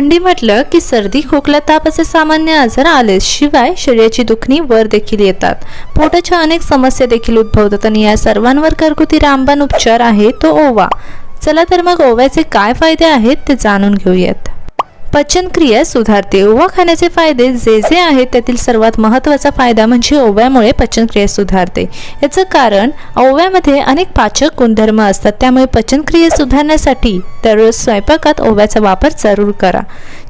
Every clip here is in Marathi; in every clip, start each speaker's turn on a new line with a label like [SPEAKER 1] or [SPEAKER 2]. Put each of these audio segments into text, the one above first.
[SPEAKER 1] थंडी म्हटलं की सर्दी, खोकला, ताप असे सामान्य आजार आले, शिवाय शरीराची दुखणी वर देखील येतात. पोटाच्या अनेक समस्या देखील उद्भवतात आणि या सर्वांवर घरगुती रामबाण उपचार आहे तो ओवा. चला तर मग ओव्याचे काय फायदे आहेत ते जाणून घेऊयात. पचनक्रिया सुधारते. ओवा खाण्याचे फायदे जे आहेत त्यातील सर्वात महत्त्वाचा फायदा म्हणजे ओव्यामुळे पचनक्रिया सुधारते. याचं कारण ओव्यामध्ये अनेक पाचक गुणधर्म असतात, त्यामुळे पचनक्रिया सुधारण्यासाठी दररोज स्वयंपाकात ओव्याचा वापर जरूर करा.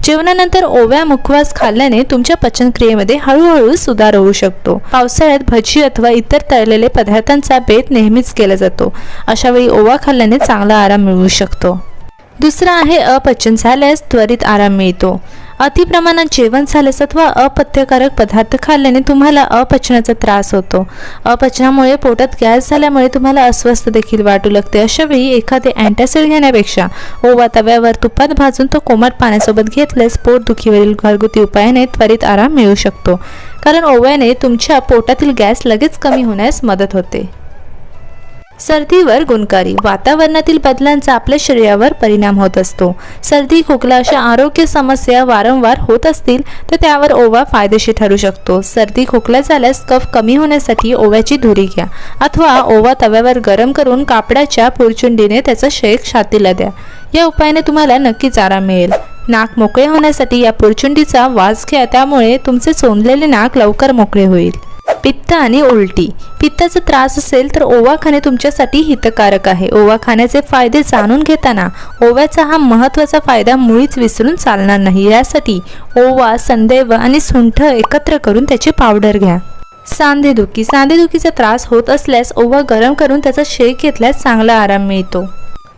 [SPEAKER 1] जेवणानंतर ओव्या मुखवास खाल्ल्याने तुमच्या पचनक्रियेमध्ये हळूहळू सुधार होऊ शकतो. पावसाळ्यात भजी अथवा इतर तळलेले पदार्थांचा बेत नेहमीच केला जातो. अशावेळी ओवा खाल्ल्याने चांगला आराम मिळू शकतो. दुसरा आहे अपचन झाल्यास त्वरित आराम मिळतो. अतिप्रमाणात जेवण झाल्यास अथवा अपथ्यकारक पदार्थ खाल्ल्याने तुम्हाला अपचनाचा त्रास होतो. अपचनामुळे पोटात गॅस झाल्यामुळे तुम्हाला अस्वस्थ देखील वाटू लागते. अशावेळी एखादे अँटासिड घेण्यापेक्षा ओवा तव्यावर तुपात भाजून तो कोमट पाण्यासोबत घेतल्यास पोटदुखीवरील घरगुती उपायाने त्वरित आराम मिळू शकतो, कारण ओव्याने तुमच्या पोटातील गॅस लगेच कमी होण्यास मदत होते. सर्दीवर गुणकारी. वातावरणातील बदलांचा आपल्या शरीरावर परिणाम होत असतो. सर्दी, खोकला अशा आरोग्य समस्या वारंवार होत असतील तर त्यावर ओवा फायदेशीर ठरू शकतो. सर्दी, खोकला झाल्यास कफ कमी होण्यासाठी ओव्याची धुरी घ्या अथवा ओवा तव्यावर गरम करून कापडाच्या पुरचुंडीने त्याचा शेक छातीला द्या. या उपायाने तुम्हाला नक्कीच आराम मिळेल. नाक मोकळे होण्यासाठी या पुरचुंडीचा वास घ्या, त्यामुळे तुमचे सोंदलेले नाक लवकर मोकळे होईल. पित्त आणि उलटी. पित्ताचा त्रास असेल तर ओवा खाणे तुमच्यासाठी हितकारक आहे. ओवा खाण्याचे फायदे जाणून घेताना ओव्याचा हा महत्त्वाचा फायदा मुळीच विसरून चालणार नाही. यासाठी ओवा, संदैव आणि सुंठ एकत्र करून त्याची पावडर घ्या. सांधेदुखी. सांधेदुखीचा त्रास होत असल्यास ओवा गरम करून त्याचा शेक घेतल्यास चांगला आराम मिळतो.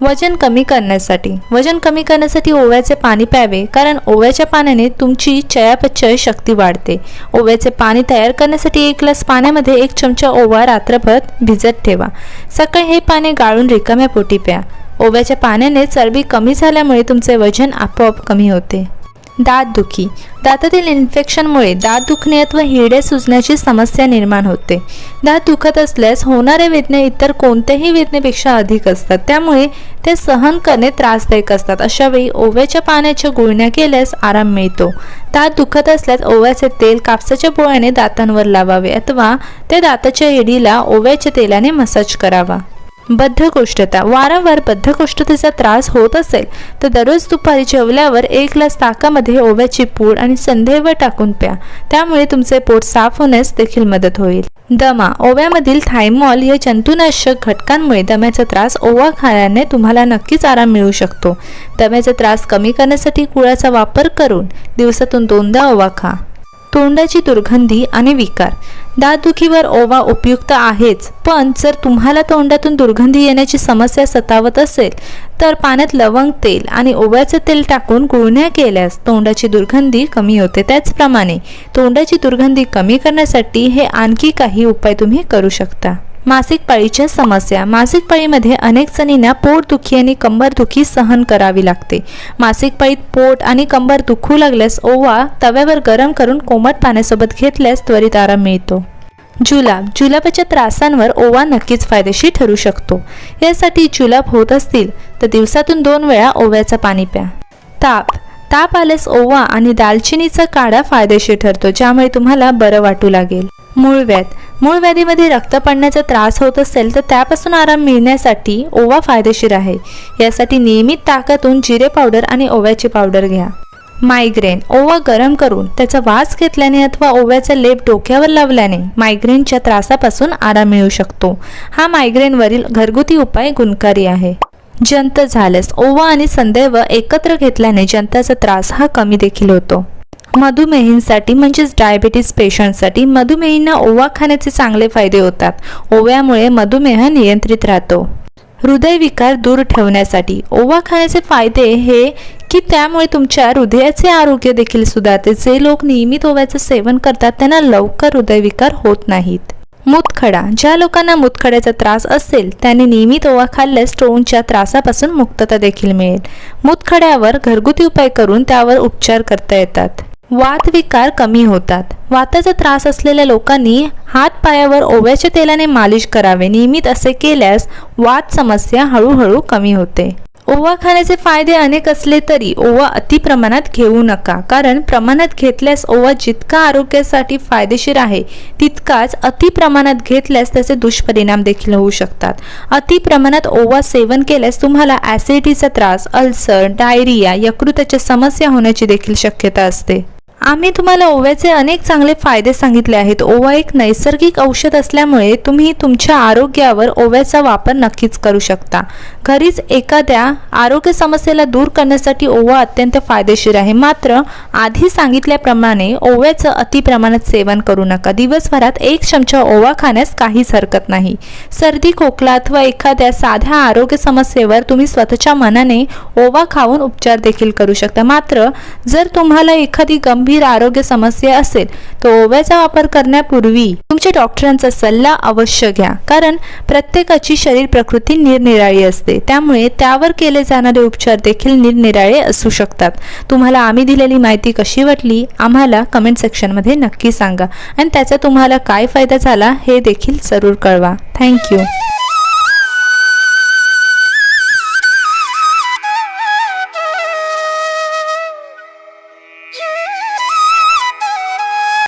[SPEAKER 1] वजन कमी करण्यासाठी. वजन कमी करण्यासाठी ओव्याचे पाणी प्यावे, कारण ओव्याच्या पाण्याने तुमची चयापचय शक्ती वाढते. ओव्याचे पाणी तयार करण्यासाठी 1 ग्लास पाण्यामध्ये 1 चमचा ओवा रात्रभर भिजत ठेवा. सकाळी हे पाणी गाळून रिकाम्या पोटी प्या. ओव्याच्या पाण्याने चरबी कमी झाल्यामुळे तुमचे वजन आपोआप कमी होते. दातदुखी. दातातील इन्फेक्शनमुळे दात दुखणे अथवा हिरडे सुजण्याची समस्या निर्माण होते. दात दुखत असल्यास होणारे वेदने इतर कोणत्याही वेदनेपेक्षा अधिक असतात, त्यामुळे ते सहन करणे त्रासदायक असतात. अशावेळी ओव्याच्या पाण्याच्या गुळण्या केल्यास आराम मिळतो. दात दुखत असल्यास ओव्याचे तेल कापसाच्या बोळ्याने दातांवर लावावे अथवा त्या दाताच्या एडीला ओव्याच्या तेलाने मसाज करावा. बद्धकोष्ठता. वारंवार बद्धकोष्ठतेचा त्रास होत असेल तर दररोज दुपारी जेवल्यावर 1 ग्लास ताकामध्ये ओव्याची पूड आणि संदैव टाकून प्या. त्यामुळे तुमचे पोट साफ होण्यास देखील मदत होईल. दमा. ओव्यामधील थायमॉल या जंतुनाशक घटकांमुळे दम्याचा त्रास ओवा खाल्याने तुम्हाला नक्कीच आराम मिळू शकतो. दम्याचा त्रास कमी करण्यासाठी गुळाचा वापर करून दिवसातून 2दा ओवा खा. तोंडाची दुर्गंधी आणि विकार. दातदुखीवर ओवा उपयुक्त आहेच, पण जर तुम्हाला तोंडातून दुर्गंधी येण्याची समस्या सतावत असेल तर पाण्यात लवंग तेल आणि ओव्याचे तेल टाकून गुळण्या केल्यास तोंडाची दुर्गंधी कमी होते. त्याचप्रमाणे तोंडाची दुर्गंधी कमी करण्यासाठी हे आणखी काही उपाय तुम्ही करू शकता. मासिक पाळीच्या समस्या. मासिक पाळीमध्ये अनेक जणींना पोटदुखी आणि कंबरदुखी सहन करावी लागते. मासिक पाळीत पोट आणि कंबर दुखू लागल्यास ओवा तव्यावर गरम करून कोमट पाण्यासोबत घेतल्यास त्वरित आराम मिळतो. जुलाब. जुलाबाच्या त्रासांवर ओवा नक्कीच फायदेशीर ठरू शकतो. यासाठी जुलाब होत असतील तर दिवसातून 2 वेळा ओव्याचं पाणी प्या. ताप. ताप आल्यास ओवा आणि दालचिनीचा काढा फायदेशीर ठरतो, ज्यामुळे तुम्हाला बरं वाटू लागेल. मूळव्याध. मूळव्याधीमध्ये रक्त पडण्याचा त्रास होत असेल तर त्यापासून आराम मिळण्यासाठी ओवा फायदेशीर आहे. यासाठी नियमित ताकातून जिरे पावडर आणि ओव्याची पावडर घ्या. मायग्रेन. ओवा गरम करून त्याचा वास घेतल्याने अथवा ओव्याचा लेप डोक्यावर लावल्याने मायग्रेनच्या त्रासापासून आराम मिळू शकतो. हा मायग्रेनवरील घरगुती उपाय गुणकारी आहे. जंत झाल्यास ओवा आणि संदैव एकत्र घेतल्याने जंताचा त्रास हा कमी देखील होतो. मधुमेहींसाठी म्हणजेच डायबिटीज पेशंटसाठी मधुमेहींना ओवा खाण्याचे चांगले फायदे होतात. ओव्यामुळे मधुमेह नियंत्रित राहतो. हृदयविकार दूर ठेवण्यासाठी ओवा खाण्याचे फायदे हे की त्यामुळे तुमच्या हृदयाचे आरोग्य देखील सुधारते. जे लोक नियमित ओव्याचे सेवन करतात त्यांना लवकर हृदयविकार होत नाहीत. मूतखडा. ज्या लोकांना मूतखड्याचा त्रास असेल त्यांनी नियमित ओवा खाल्ल्यास स्टोनच्या त्रासापासून मुक्तता देखील मिळेल. मूतखड्यावर घरगुती उपाय करून त्यावर उपचार करता येतात. वातविकार कमी होतात. वाताचा त्रास असलेल्या लोकांनी हात पायावर ओव्याच्या तेलाने मालिश करावे. नियमित असे केल्यास वात समस्या हळूहळू कमी होते. ओवा खाण्याचे फायदे अनेक असले तरी ओवा अति प्रमाणात घेऊ नका, कारण प्रमाणात घेतल्यास ओवा जितका आरोग्यासाठी फायदेशीर आहे तितकाच अति प्रमाणात घेतल्यास त्याचे दुष्परिणाम देखील होऊ शकतात. अति प्रमाणात ओवा सेवन केल्यास तुम्हाला ॲसिडिटीचा त्रास, अल्सर, डायरिया, यकृताच्या समस्या होण्याची देखील शक्यता असते. आम्ही तुम्हाला ओव्याचे अनेक चांगले फायदे सांगितले आहेत. ओवा एक नैसर्गिक औषध असल्यामुळे तुम्ही तुमच्या आरोग्यावर ओव्याचा वापर नक्कीच करू शकता. घरीच एखाद्या आरोग्य समस्येला दूर करण्यासाठी ओवा अत्यंत फायदेशीर आहे. मात्र आधी सांगितल्याप्रमाणे ओव्याचं अति प्रमाणात सेवन करू नका. दिवसभरात 1 चमचा ओवा खाण्यास काहीच हरकत नाही. सर्दी, खोकला अथवा एखाद्या साध्या आरोग्य समस्येवर तुम्ही स्वतःच्या मनाने ओवा खाऊन उपचार देखील करू शकता. मात्र जर तुम्हाला एखादी गंभीर आरोग्य समस्या असेल तर ओव्याचा वापर करण्यापूर्वी तुमच्या डॉक्टरांचा सल्ला अवश्य घ्या, कारण प्रत्येकाची शरीर प्रकृती निरनिराळी असते. त्यामुळे त्यावर केले जाणारे उपचार देखील निरनिराळे असू शकतात. तुम्हाला आम्ही दिलेली माहिती कशी वाटली आम्हाला कमेंट सेक्शनमध्ये नक्की सांगा आणि त्याचा तुम्हाला काय फायदा झाला हे देखील जरूर कळवा. थँक्यू.